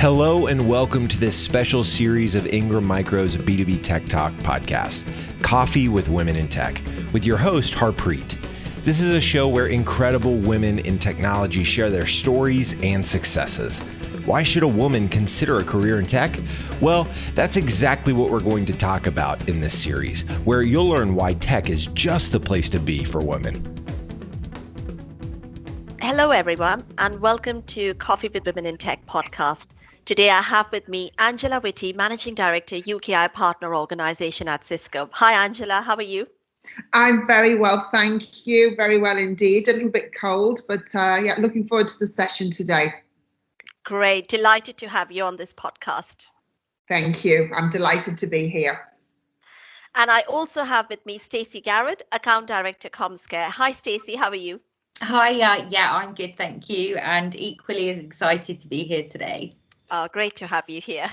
Hello and welcome to this special series of Ingram Micro's B2B Tech Talk podcast, Coffee with Women in Tech, with your host, Harpreet. This is a show where incredible women in technology share their stories and successes. Why should a woman consider a career in tech? Well, that's exactly what we're going to talk about in this series, where you'll learn why tech is just the place to be for women. Hello, everyone, and welcome to Coffee with Women in Tech podcast. Today, I have with me Angela Whitty, Managing Director, UKI Partner Organization at Cisco. Hi, Angela. How are you? I'm very well, thank you. Very well indeed. A little bit cold, but looking forward to the session today. Great. Delighted to have you on this podcast. Thank you. I'm delighted to be here. And I also have with me Stacy Garrett, Account Director, CommScare. Hi, Stacy. How are you? Hi, I'm good, thank you, and equally as excited to be here today. Great to have you here.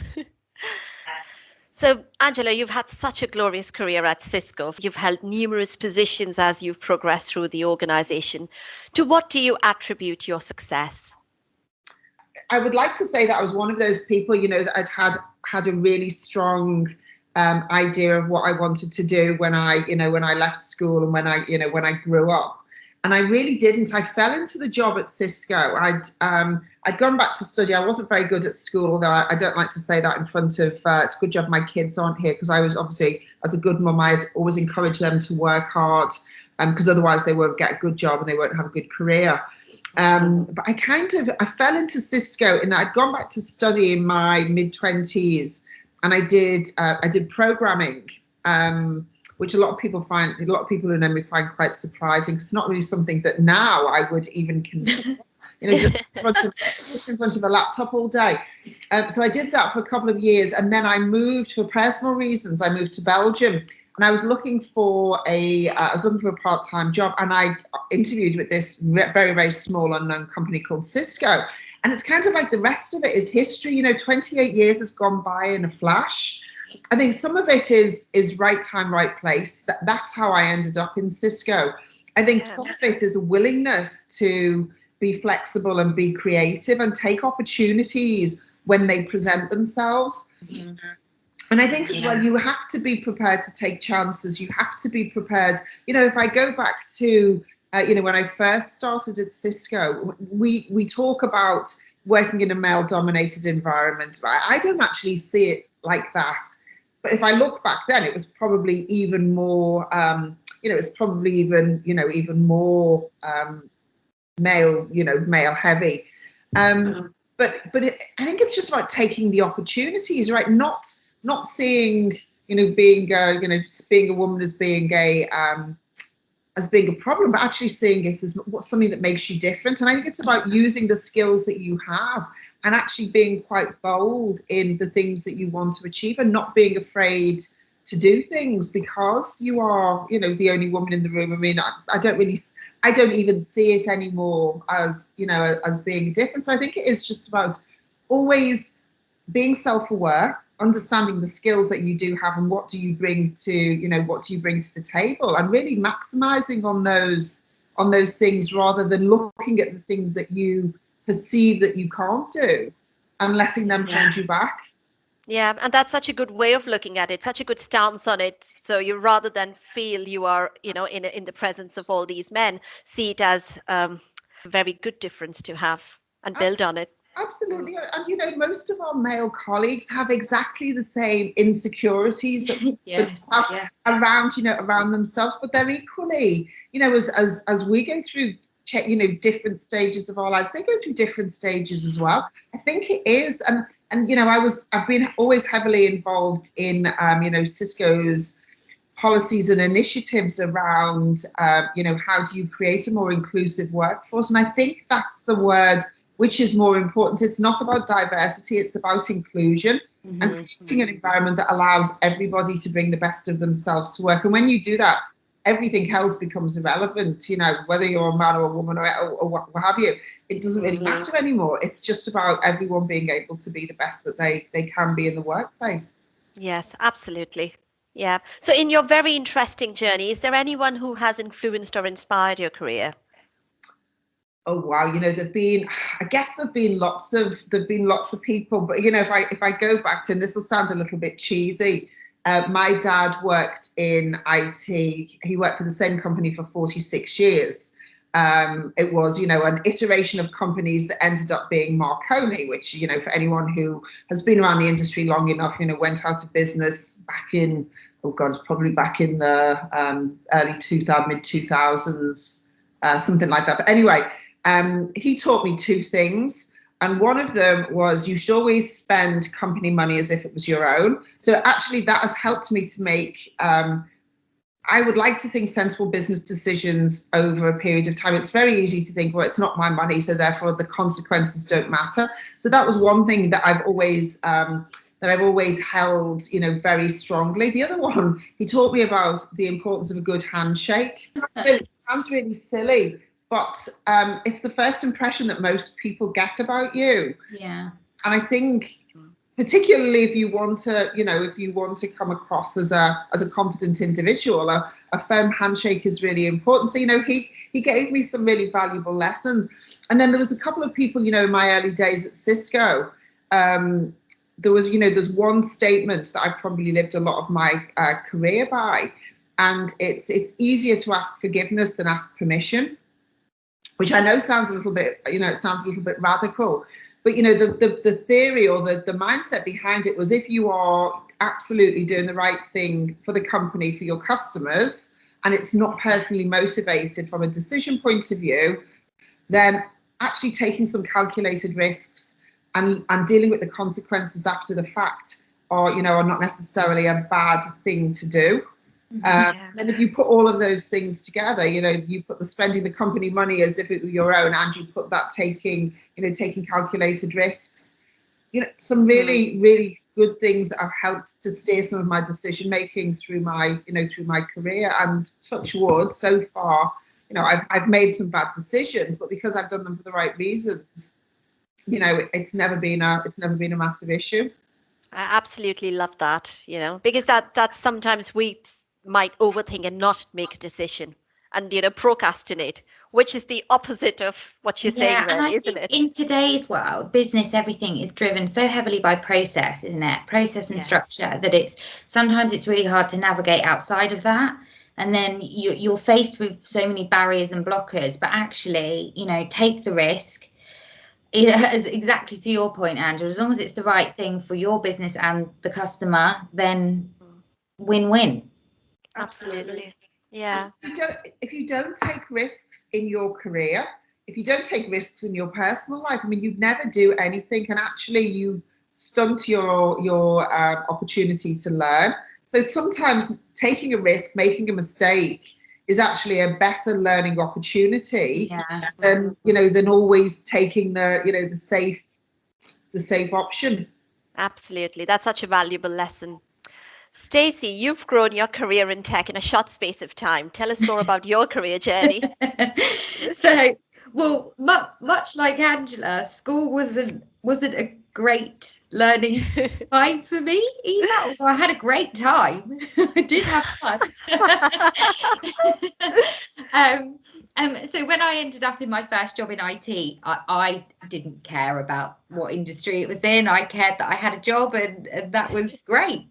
So, Angela, you've had such a glorious career at Cisco. You've held numerous positions as you've progressed through the organization. To what do you attribute your success? I would like to say that I was one of those people, that I'd had a really strong idea of what I wanted to do when I left school and when I grew up. And I really didn't. I fell into the job at Cisco. I'd gone back to study. I wasn't very good at school, although I don't like to say that in front of, it's a good job my kids aren't here, because I was obviously, as a good mum, I always encourage them to work hard, because otherwise they won't get a good job and they won't have a good career. But I fell into Cisco in that I'd gone back to study in my mid-20s, and I did programming, which a lot of people who know me find quite surprising, because it's not really something that now I would even consider. Just in front of a laptop all day. So I did that for a couple of years, and then I moved for personal reasons. I moved to Belgium, and I was looking for a part-time job, and I interviewed with this very, very small unknown company called Cisco. And it's kind of like the rest of it is history. 28 years has gone by in a flash. I think some of it is right time, right place. That's how I ended up in Cisco. I think some of it is a willingness to be flexible and be creative and take opportunities when they present themselves. Mm-hmm. And I think as well, you have to be prepared to take chances. You have to be prepared. If I go back to, when I first started at Cisco, we talk about working in a male-dominated environment. Right? I don't actually see it like that. But if I look back then, it was probably even more, even more male heavy. But I think it's just about taking the opportunities, right? Not seeing, being a woman as being a problem, but actually seeing it as something that makes you different. And I think it's about using the skills that you have and actually being quite bold in the things that you want to achieve, and not being afraid to do things because you are, the only woman in the room. I mean, I don't even see it anymore as, as being different. So I think it is just about always being self-aware, understanding the skills that you do have and what do you bring to the table, and really maximizing on those things rather than looking at the things that you perceive that you can't do and letting them hold you back. Yeah, and that's such a good way of looking at it, such a good stance on it. So you, rather than feel you are, in the presence of all these men, see it as a very good difference to have and build on it. Absolutely. And, most of our male colleagues have exactly the same insecurities that have around themselves, but they're equally, as we go through different stages of our lives, they go through different stages as well. I think it is, and I've been always heavily involved in Cisco's policies and initiatives around how do you create a more inclusive workforce, and I think that's the word which is more important. It's not about diversity, it's about inclusion, and creating an environment that allows everybody to bring the best of themselves to work. And when you do that, everything else becomes irrelevant, whether you're a man or a woman or what have you. It doesn't really matter anymore. It's just about everyone being able to be the best that they can be in the workplace. Yes, absolutely. Yeah. So in your very interesting journey, is there anyone who has influenced or inspired your career? Oh wow, there've been lots of people, but if I go back to, and this will sound a little bit cheesy, my dad worked in IT. He worked for the same company for 46 years. It was, an iteration of companies that ended up being Marconi, which, for anyone who has been around the industry long enough, went out of business back in, probably back in the early 2000s, mid 2000s, something like that. But anyway, he taught me two things. And one of them was you should always spend company money as if it was your own. So actually that has helped me to make, I would like to think, sensible business decisions over a period of time. It's very easy to think, well, it's not my money, so therefore the consequences don't matter. So that was one thing that I've always held, very strongly. The other one, he taught me about the importance of a good handshake. It sounds really silly, but it's the first impression that most people get about you. Yeah. And I think, particularly if you want to come across as a confident individual, a firm handshake is really important. So he gave me some really valuable lessons. And then there was a couple of people, in my early days at Cisco. There's one statement that I've probably lived a lot of my career by, and it's easier to ask forgiveness than ask permission, which I know sounds a little bit radical. But the theory or the mindset behind it was, if you are absolutely doing the right thing for the company, for your customers, and it's not personally motivated from a decision point of view, then actually taking some calculated risks and dealing with the consequences after the fact are not necessarily a bad thing to do. And if you put all of those things together, you put the spending the company money as if it were your own, and you put that taking calculated risks, some really, really good things that have helped to steer some of my decision making through my career. And touch wood, so far, I've made some bad decisions, but because I've done them for the right reasons, it's never been a massive issue. I absolutely love that, because that's sometimes we might overthink and not make a decision and, procrastinate, which is the opposite of what you're saying, really, isn't it? In today's world, business, everything is driven so heavily by process, isn't it? Process and structure, that sometimes it's really hard to navigate outside of that. And then you're faced with so many barriers and blockers, but actually, take the risk. As exactly to your point, Angela, as long as it's the right thing for your business and the customer, then win-win. Absolutely. Yeah. If you don't take risks in your career, if you don't take risks in your personal life, you'd never do anything, and actually you stunt your opportunity to learn. So sometimes taking a risk, making a mistake, is actually a better learning opportunity than always taking the safe option. Absolutely. That's such a valuable lesson. Stacy, you've grown your career in tech in a short space of time. Tell us more about your career journey. So, well, much like Angela, school wasn't a great learning time for me either. Although I had a great time, I did have fun. So when I ended up in my first job in IT, I didn't care about what industry it was in. I cared that I had a job, and that was great.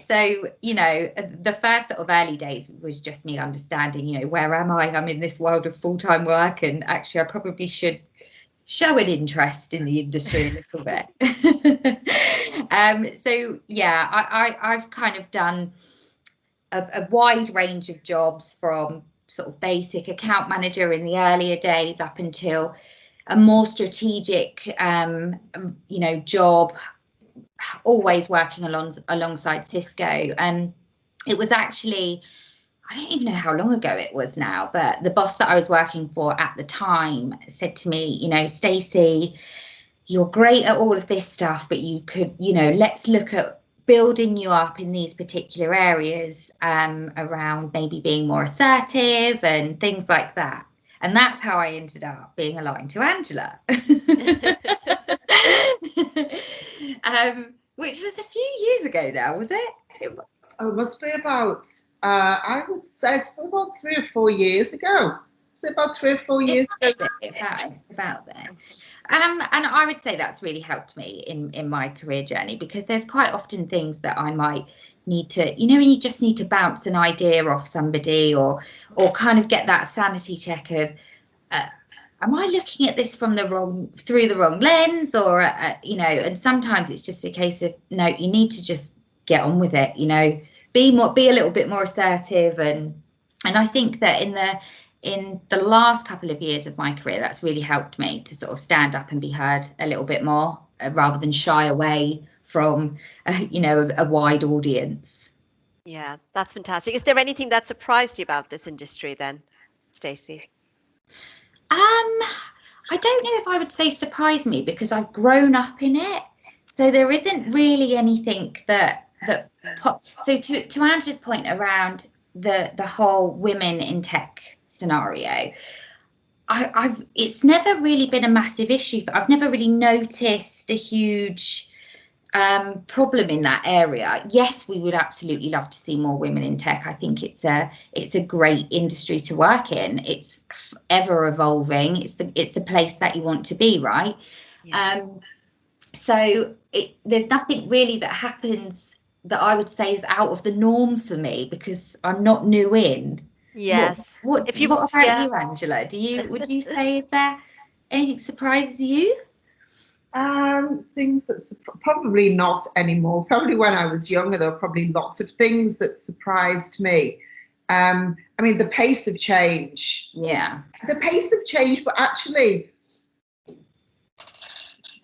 So, the first sort of early days was just me understanding, where am I? I'm in this world of full-time work, and actually I probably should show an interest in the industry a little bit. So yeah, I've kind of done a wide range of jobs, from sort of basic account manager in the earlier days up until a more strategic, job, always working alongside Cisco. And it was actually, I don't even know how long ago it was now, but the boss that I was working for at the time said to me, Stacy, you're great at all of this stuff, but you could, let's look at building you up in these particular areas, around maybe being more assertive and things like that. And that's how I ended up being aligned to Angela. Which was a few years ago now, was it? It must be about, I would say it's about 3 or 4 years ago. So about 3 or 4 years ago. About then. And I would say that's really helped me in my career journey, because there's quite often things that I might need to, you know, when you just need to bounce an idea off somebody, or kind of get that sanity check of, am I looking at this through the wrong lens, or you know, and sometimes it's just a case of, no, you need to just get on with it, you know, be a little bit more assertive, and I think that in the last couple of years of my career, that's really helped me to sort of stand up and be heard a little bit more, rather than shy away from, you know, a wide audience. Yeah, that's fantastic. Is there anything that surprised you about this industry then, Stacey? I don't know if I would say surprise me, because I've grown up in it. So there isn't really anything so to Angela's point around the whole women in tech scenario, it's never really been a massive issue. I've never really noticed a huge problem in that area. Yes, we would absolutely love to see more women in tech. I think it's a great industry to work in. It's ever evolving. It's the place that you want to be, right? Yeah. So there's nothing really that happens that I would say is out of the norm for me, because I'm not new in. Yes. What about you, Angela? Would you say, is there anything surprises you? Things that probably not anymore. Probably when I was younger, there were probably lots of things that surprised me. I mean, the pace of change. Yeah. The pace of change, but actually,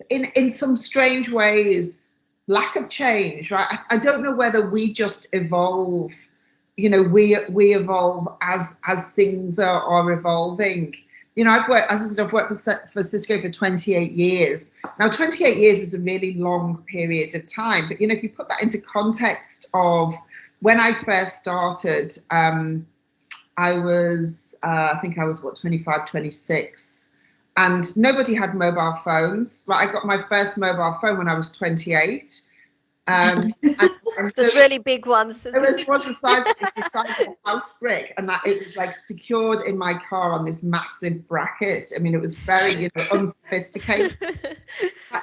in some strange ways, lack of change, right? I don't know whether we just evolve. You know, we evolve as things are evolving. You know, I've worked for Cisco for 28 years. Now, 28 years is a really long period of time. But, you know, if you put that into context of when I first started, I was, I think I was, 25, 26. And nobody had mobile phones. Right? I got my first mobile phone when I was 28. And the really big ones. It was the size of a house brick, and that it was like secured in my car on this massive bracket. I mean, it was very, you know, unsophisticated.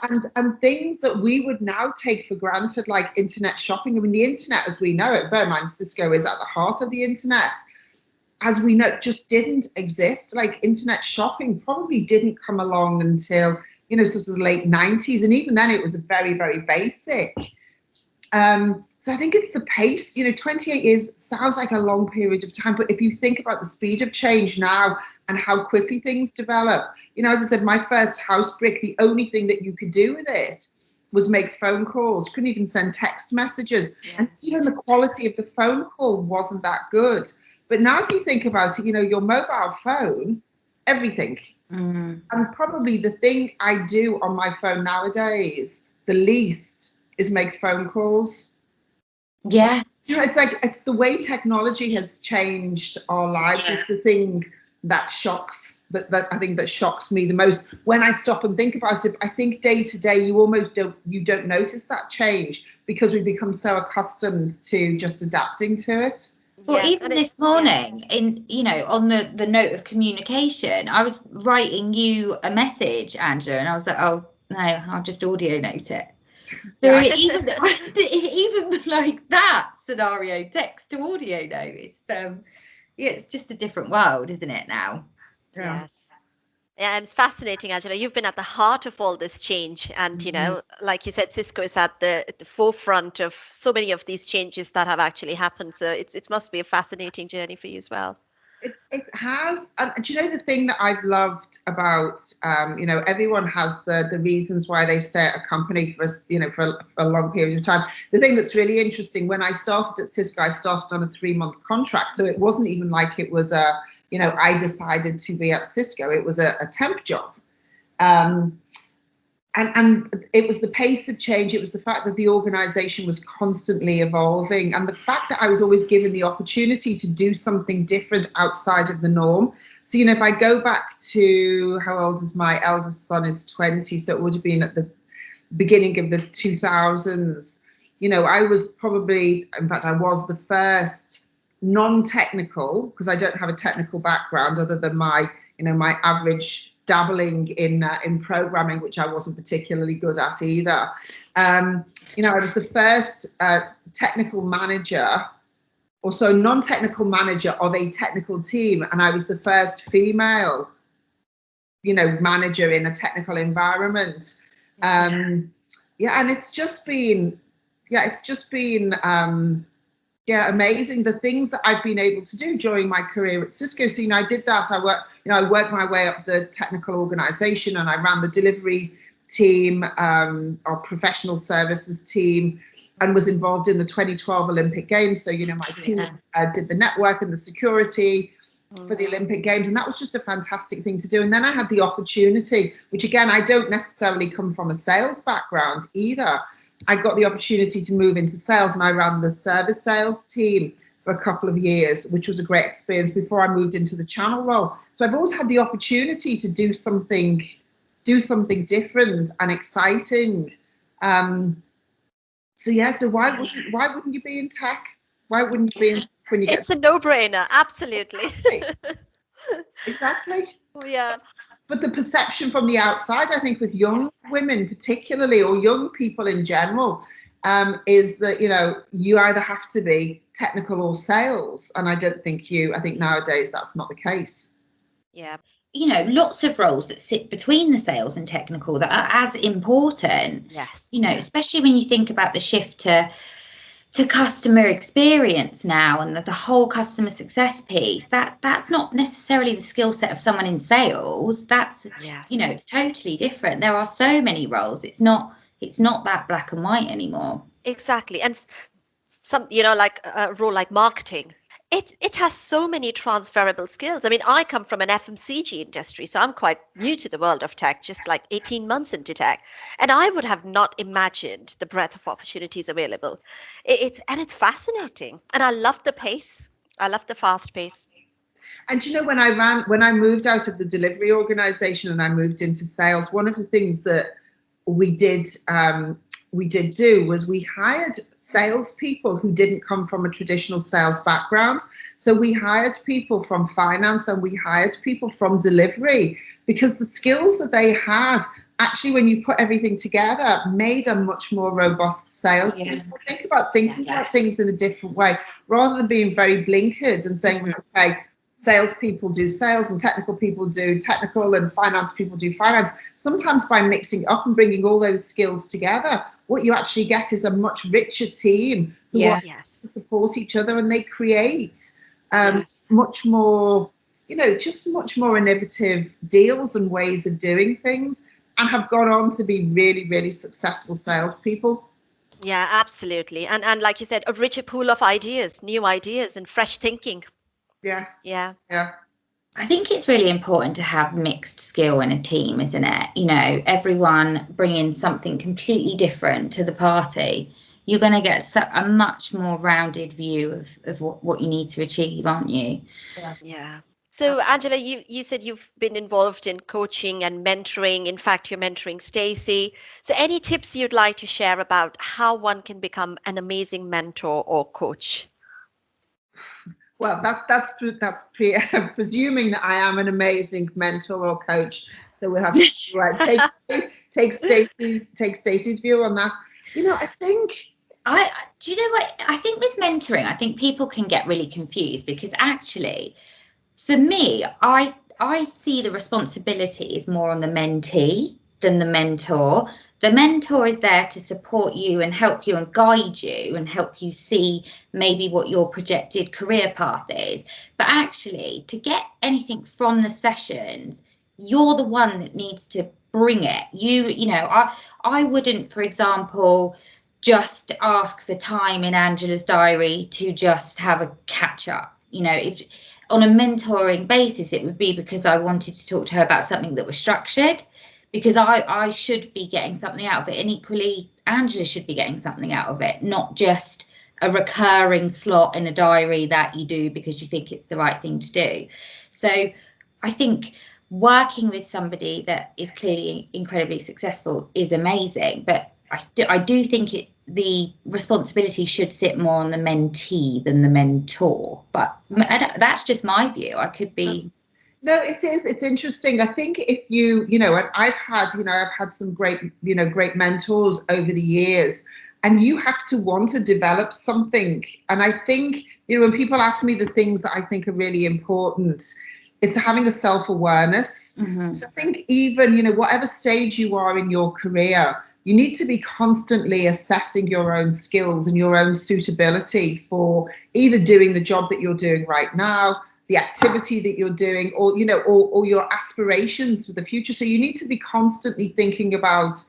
and things that we would now take for granted, like internet shopping. I mean, the internet as we know it, bear in mind, Cisco is at the heart of the internet. As we know, just didn't exist. Like internet shopping probably didn't come along until, you know, sort of the late 90s, and even then it was very, very basic. So I think it's the pace. You know, 28 years sounds like a long period of time, but if you think about the speed of change now and how quickly things develop, you know, as I said, my first house brick, the only thing that you could do with it was make phone calls. Couldn't even send text messages. Yeah. And even the quality of the phone call wasn't that good. But now if you think about it, you know, your mobile phone, everything. Mm. And probably the thing I do on my phone nowadays, the least, is make phone calls. Yeah. You know, it's the way technology has changed our lives. Yeah. Is the thing that shocks that shocks me the most. When I stop and think about it, I think day to day you almost don't notice that change, because we become so accustomed to just adapting to it. Well, yes, even this morning, in, you know, on the note of communication, I was writing you a message, Angela, and I was like, oh no, I'll just audio note it. So yeah. even like that scenario, text to audio note, it's just a different world, isn't it now? Yeah. Yes. Yeah, and it's fascinating, Angela. You've been at the heart of all this change, and you know, like you said, Cisco is at the forefront of so many of these changes that have actually happened. So it must be a fascinating journey for you as well. It has. And do you know the thing that I've loved about, you know, everyone has the reasons why they stay at a company for, you know, for a long period of time. The thing that's really interesting, when I started at Cisco, I started on a 3-month contract. So it wasn't even like it was a, you know, I decided to be at Cisco. It was a temp job. And it was the pace of change. It was the fact that the organization was constantly evolving, and the fact that I was always given the opportunity to do something different outside of the norm. So, you know, if I go back to, how old is my eldest son, is 20, so it would have been at the beginning of the 2000s. You know, I was probably, in fact, I was the first non-technical, because I don't have a technical background other than my average dabbling in programming, which I wasn't particularly good at either. I was the first technical manager, or so non-technical manager of a technical team, and I was the first female, manager in a technical environment. And it's just been amazing, the things that I've been able to do during my career at Cisco. So, I did that. I worked my way up the technical organization, and I ran the delivery team, our professional services team, and was involved in the 2012 Olympic Games. So, my team did the network and the security for the Olympic Games, and that was just a fantastic thing to do. And then I had the opportunity, which again, I don't necessarily come from a sales background either. I got the opportunity to move into sales, and I ran the service sales team for a couple of years, which was a great experience before I moved into the channel role. So I've always had the opportunity to do something different and exciting. So why wouldn't you be in tech? Why wouldn't you be in when you get? It's a no-brainer, absolutely. Exactly. Yeah. But the perception from the outside, I think, with young women particularly, or young people in general, is that you either have to be technical or sales, and I think nowadays that's not the case. Yeah. Lots of roles that sit between the sales and technical that are as important. Yes. Especially when you think about the shift to customer experience now, and the whole customer success piece, that's not necessarily the skill set of someone in sales. That's totally different. There are so many roles. It's not that black and white anymore. Exactly. And some, like a role like marketing, it has so many transferable skills. I mean, I come from an FMCG industry, so I'm quite new to the world of tech, just like 18 months into tech. And I would have not imagined the breadth of opportunities available. It's fascinating. And I love the pace. I love the fast pace. And when I moved out of the delivery organization and I moved into sales, one of the things that we did do was we hired salespeople who didn't come from a traditional sales background. So we hired people from finance and we hired people from delivery, because the skills that they had, actually, when you put everything together, made a much more robust sales team. So think about things in a different way, rather than being very blinkered and saying, okay, salespeople do sales and technical people do technical and finance people do finance. Sometimes by mixing it up and bringing all those skills together, what you actually get is a much richer team who want to support each other, and they create much more, just much more innovative deals and ways of doing things, and have gone on to be really, really successful salespeople. Yeah, absolutely. And like you said, a richer pool of ideas, new ideas and fresh thinking. Yes. Yeah. I think it's really important to have mixed skill in a team, isn't it? Everyone bringing something completely different to the party. You're going to get a much more rounded view of what you need to achieve, aren't you? Yeah. So, Angela, you said you've been involved in coaching and mentoring. In fact, you're mentoring Stacy. So any tips you'd like to share about how one can become an amazing mentor or coach? Well, that's presuming that I am an amazing mentor or coach. So we'll have to take Stacey's view on that. I think. Do you know what? I think with mentoring, I think people can get really confused, because actually, for me, I see the responsibility is more on the mentee than the mentor. The mentor is there to support you and help you and guide you and help you see maybe what your projected career path is. But actually, to get anything from the sessions, you're the one that needs to bring it. I wouldn't, for example, just ask for time in Angela's diary to just have a catch up. If on a mentoring basis, it would be because I wanted to talk to her about something that was structured, because I should be getting something out of it, and equally Angela should be getting something out of it, not just a recurring slot in a diary that you do because you think it's the right thing to do. So I think working with somebody that is clearly incredibly successful is amazing, but I do think the responsibility should sit more on the mentee than the mentor, but that's just my view. I could be. No, it is. It's interesting. I think if and I've had some great mentors over the years, and you have to want to develop something. And I think, when people ask me the things that I think are really important, it's having a self-awareness. Mm-hmm. So I think even, whatever stage you are in your career, you need to be constantly assessing your own skills and your own suitability for either doing the job that you're doing right now, the activity that you're doing, or your aspirations for the future. So you need to be constantly thinking about,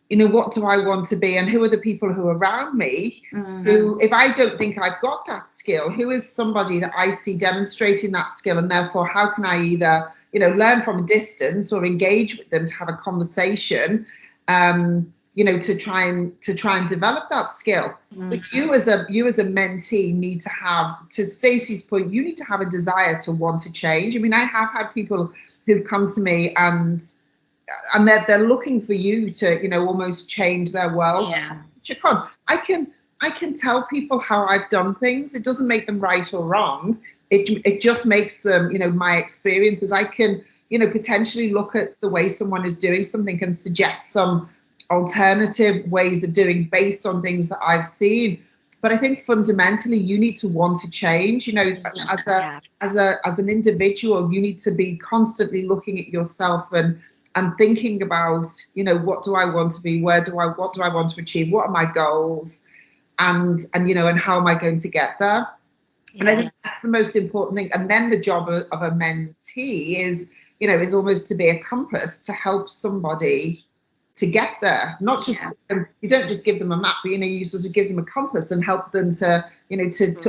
what do I want to be, and who are the people who are around me, who, if I don't think I've got that skill, who is somebody that I see demonstrating that skill, and therefore how can I either learn from a distance or engage with them to have a conversation, to try and develop that skill. But you as a mentee need to have, to Stacey's point, you need to have a desire to want to change. I mean, I have had people who've come to me and they're looking for you to almost change their world. Yeah. I can tell people how I've done things. It doesn't make them right or wrong. It just makes them, my experiences. I can potentially look at the way someone is doing something and suggest some alternative ways of doing based on things that I've seen. But I think fundamentally you need to want to change. As an individual, you need to be constantly looking at yourself and thinking about, what do I want to be? What do I want to achieve? What are my goals? And how am I going to get there? Yeah. And I think that's the most important thing. And then the job of a mentee is almost to be a compass to help somebody to get there. Not just, you don't just give them a map, but you sort of give them a compass and help them to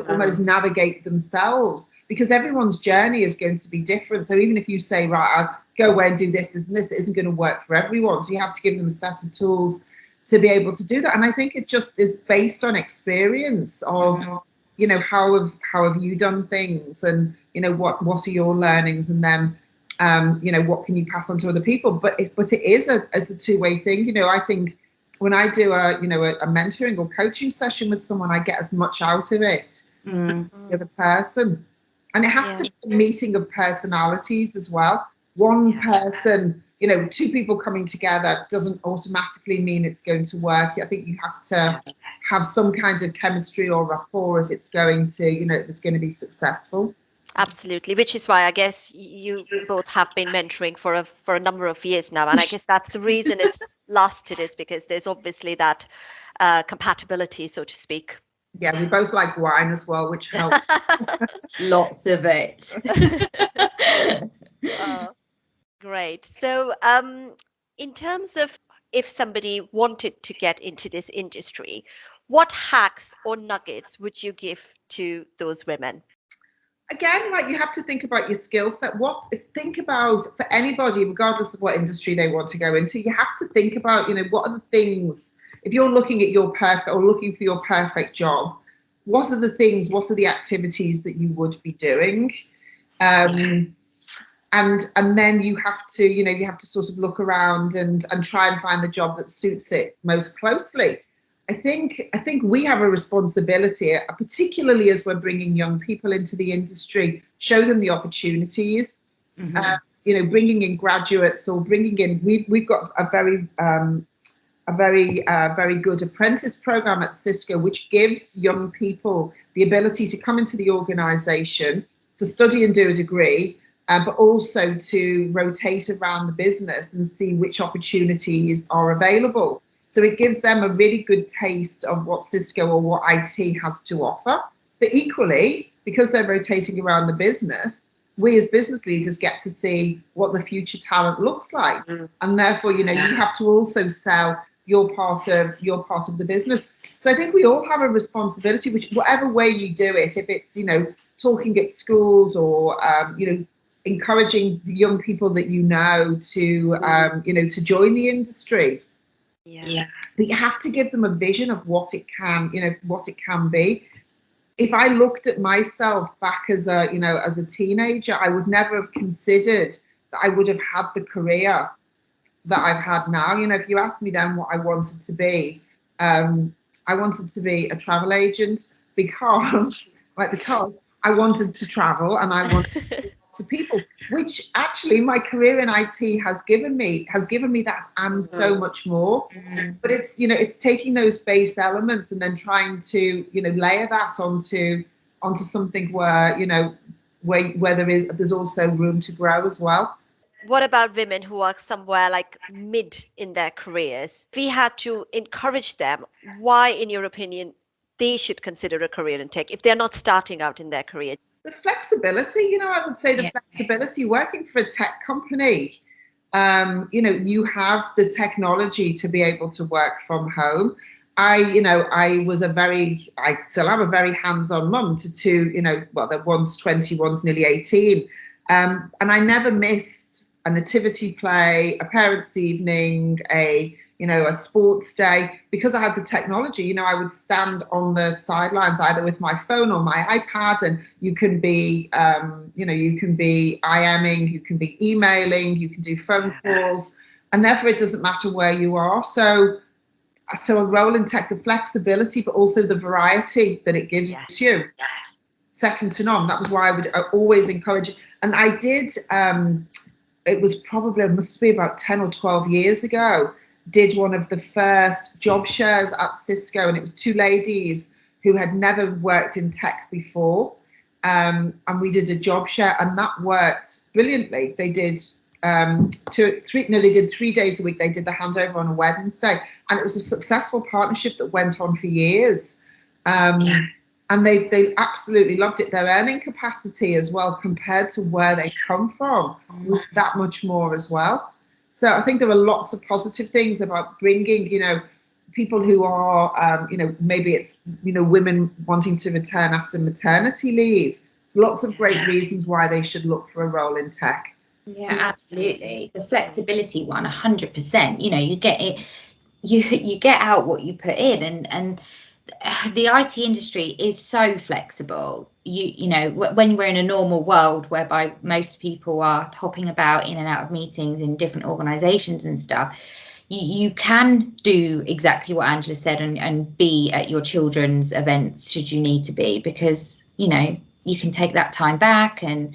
almost navigate themselves, because everyone's journey is going to be different. So even if you say, right, I'll go away and do this, and this, it isn't going to work for everyone. So you have to give them a set of tools to be able to do that. And I think it just is based on experience of, how have you done things, and, what are your learnings, and then, what can you pass on to other people? But it is a two-way thing. I think when I do a mentoring or coaching session with someone, I get as much out of it the other person. And it has to be a meeting of personalities as well. One person, two people coming together doesn't automatically mean it's going to work. I think you have to have some kind of chemistry or rapport if it's going to, if it's going to be successful. Absolutely, which is why I guess you both have been mentoring for a number of years now, and I guess that's the reason it's lasted, is because there's obviously that compatibility, so to speak. Yeah, we both like wine as well, which helps. Lots of it. Great. So, in terms of if somebody wanted to get into this industry, what hacks or nuggets would you give to those women? Again, like, you have to think about your skill set. Think about, for anybody, regardless of what industry they want to go into, you have to think about, what are the things, if you're looking at looking for your perfect job, what are the activities that you would be doing? And then you have to sort of look around and try and find the job that suits it most closely. I think we have a responsibility, particularly as we're bringing young people into the industry, show them the opportunities. Bringing in graduates, or bringing in, we've got a very good apprentice program at Cisco, which gives young people the ability to come into the organization, to study and do a degree, but also to rotate around the business and see which opportunities are available. So it gives them a really good taste of what Cisco or what IT has to offer. But equally, because they're rotating around the business, we as business leaders get to see what the future talent looks like. And therefore, you have to also sell your part of the business. So I think we all have a responsibility, which whatever way you do it, if it's, talking at schools, or, encouraging the young people that to join the industry. But you have to give them a vision of what it can be. If I looked at myself back as a teenager, I would never have considered that I would have had the career that I've had now. You know, if you asked me then what I wanted to be, I wanted to be a travel agent because I wanted to travel and I wanted to talk to people, which actually my career in IT has given me that and so much more. But it's, you know, it's taking those base elements and then trying to, you know, layer that onto something where, you know, where there's also room to grow as well. What about women who are somewhere like mid in their careers? If we had to encourage them, why, in your opinion, they should consider a career in tech if they're not starting out in their career? The flexibility, you know, I would say the flexibility working for a tech company. You know, you have the technology to be able to work from home. I still am a very hands-on mum to two, you know, well, they're one's 20, one's nearly 18. And I never missed a nativity play, a parents' evening, a sports day, because I had the technology. You know, I would stand on the sidelines either with my phone or my iPad, and you can be IMing, you can be emailing, you can do phone calls, and therefore it doesn't matter where you are. So a role in tech, the flexibility, but also the variety that it gives you, second to none. That was why I would always encourage it. And I did, it must be about 10 or 12 years ago, did one of the first job shares at Cisco, and it was two ladies who had never worked in tech before. And we did a job share, and that worked brilliantly. They did 3 days a week. They did the handover on a Wednesday, and it was a successful partnership that went on for years. And they absolutely loved it. Their earning capacity as well, compared to where they come from, was that much more as well. So I think there are lots of positive things about bringing, you know, people who are, maybe it's, you know, women wanting to return after maternity leave. Lots of great reasons why they should look for a role in tech. Yeah, absolutely. The flexibility one, 100%. You know, you get it, you get out what you put in, and the IT industry is so flexible. You know, when we're in a normal world whereby most people are hopping about in and out of meetings in different organizations and stuff, you can do exactly what Angela said and be at your children's events should you need to be, because, you know, you can take that time back, and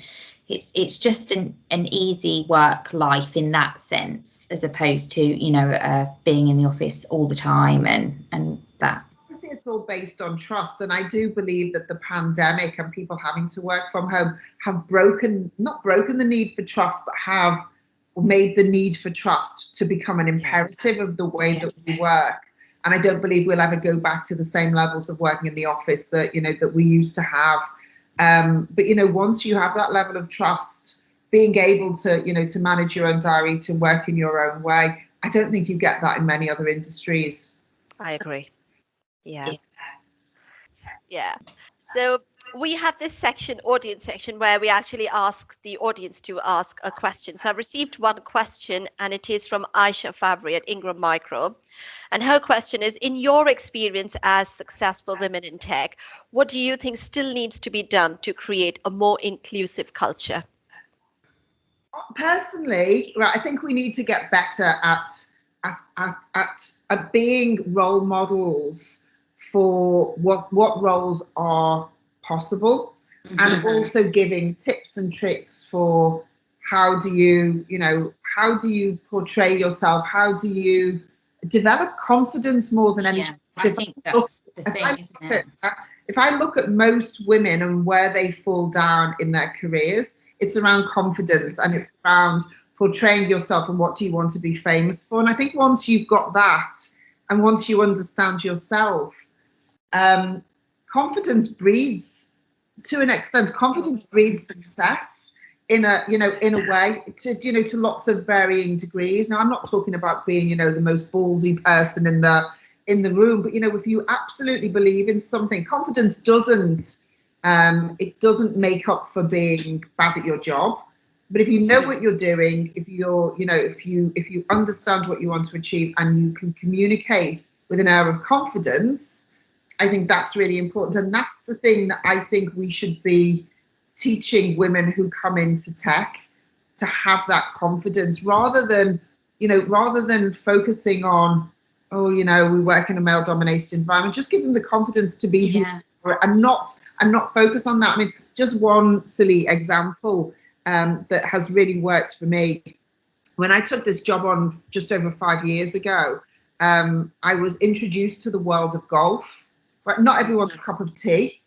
it's just an easy work life in that sense, as opposed to, you know, being in the office all the time and that. Obviously, it's all based on trust, and I do believe that the pandemic and people having to work from home have not broken the need for trust, but have made the need for trust to become an imperative of the way that we work. And I don't believe we'll ever go back to the same levels of working in the office that, you know, that we used to have. But, you know, once you have that level of trust, being able to, you know, to manage your own diary, to work in your own way, I don't think you get that in many other industries. I agree. Yeah. So we have this section, audience section, where we actually ask the audience to ask a question. So I've received one question, and it is from Aisha Fabry at Ingram Micro. And her question is, in your experience as successful women in tech, what do you think still needs to be done to create a more inclusive culture? Personally, right, I think we need to get better at being role models for what roles are possible, and also giving tips and tricks for how do you portray yourself, how do you develop confidence more than anything. I think that's the thing, isn't it? If I look at most women and where they fall down in their careers, it's around confidence, and it's around portraying yourself and what do you want to be famous for. And I think once you've got that, and once you understand yourself, confidence breeds, to an extent, confidence breeds success in a way, to lots of varying degrees. Now, I'm not talking about being, you know, the most ballsy person in the room, but, you know, if you absolutely believe in something, confidence doesn't make up for being bad at your job. But if you know what you're doing, if you understand what you want to achieve, and you can communicate with an air of confidence, I think that's really important. And that's the thing that I think we should be teaching women who come into tech, to have that confidence, rather than, rather than focusing on, oh, we work in a male-dominated environment, just give them the confidence to be who they are and not focus on that. I mean, just one silly example that has really worked for me. When I took this job on just over 5 years ago, I was introduced to the world of golf, but not everyone's cup of tea.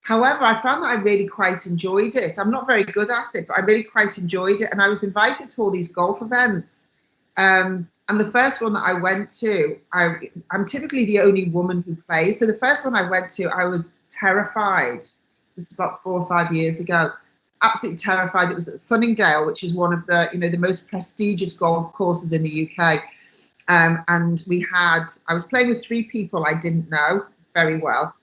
However, I found that I really quite enjoyed it. I'm not very good at it, but I really quite enjoyed it. And I was invited to all these golf events. And the first one that I went to, I'm typically the only woman who plays. So the first one I went to, I was terrified. This is about 4 or 5 years ago. Absolutely terrified. It was at Sunningdale, which is one of the, the most prestigious golf courses in the UK. And I was playing with 3 people I didn't know very well.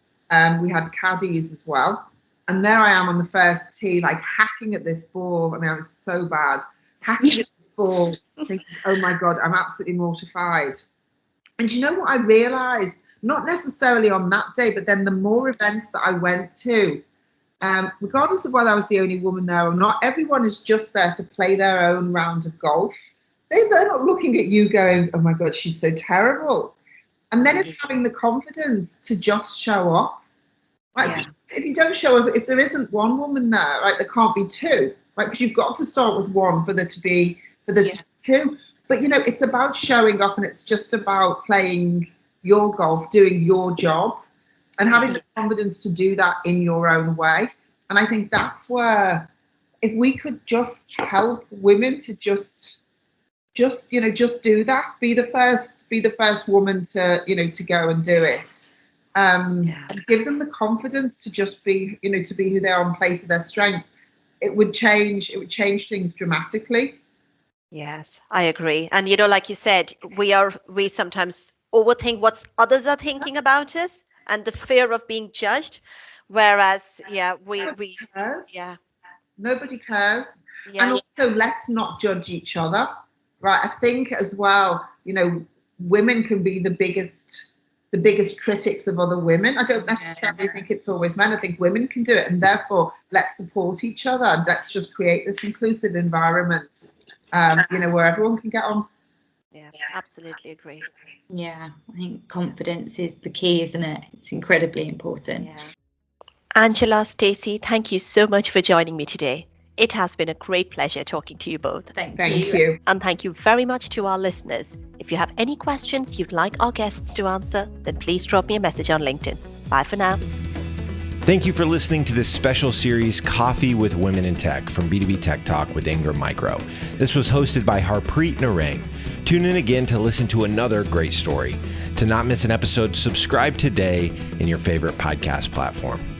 We had caddies as well. And there I am on the first tee, like hacking at this ball. I mean, I was so bad. Hacking at the ball, thinking, oh my God, I'm absolutely mortified. And you know what I realized? Not necessarily on that day, but then the more events that I went to, regardless of whether I was the only woman there or not, everyone is just there to play their own round of golf. They're not looking at you going, oh my God, she's so terrible. And then it's having the confidence to just show up. Right? Yeah. If you don't show up, if there isn't one woman there, right, there can't be 2, right? Because you've got to start with 1 for there to be 2. But it's about showing up, and it's just about playing your golf, doing your job, and having the confidence to do that in your own way. And I think that's where, if we could just help women to just do that, be the first woman to go and do it. And give them the confidence to just be, to be who they are and play to their strengths. It would change things dramatically. Yes, I agree. And like you said, we sometimes overthink what others are thinking about us and the fear of being judged. Whereas, nobody cares. And also, let's not judge each other. Right. I think as well, women can be the biggest critics of other women. I don't necessarily think it's always men. I think women can do it, and therefore let's support each other and let's just create this inclusive environment, where everyone can get on. Yeah, absolutely agree. Yeah, I think confidence is the key, isn't it? It's incredibly important. Yeah. Angela, Stacy, thank you so much for joining me today. It has been a great pleasure talking to you both. Thank you. And thank you very much to our listeners. If you have any questions you'd like our guests to answer, then please drop me a message on LinkedIn. Bye for now. Thank you for listening to this special series, Coffee with Women in Tech, from B2B Tech Talk with Ingram Micro. This was hosted by Harpreet Narang. Tune in again to listen to another great story. To not miss an episode, subscribe today in your favorite podcast platform.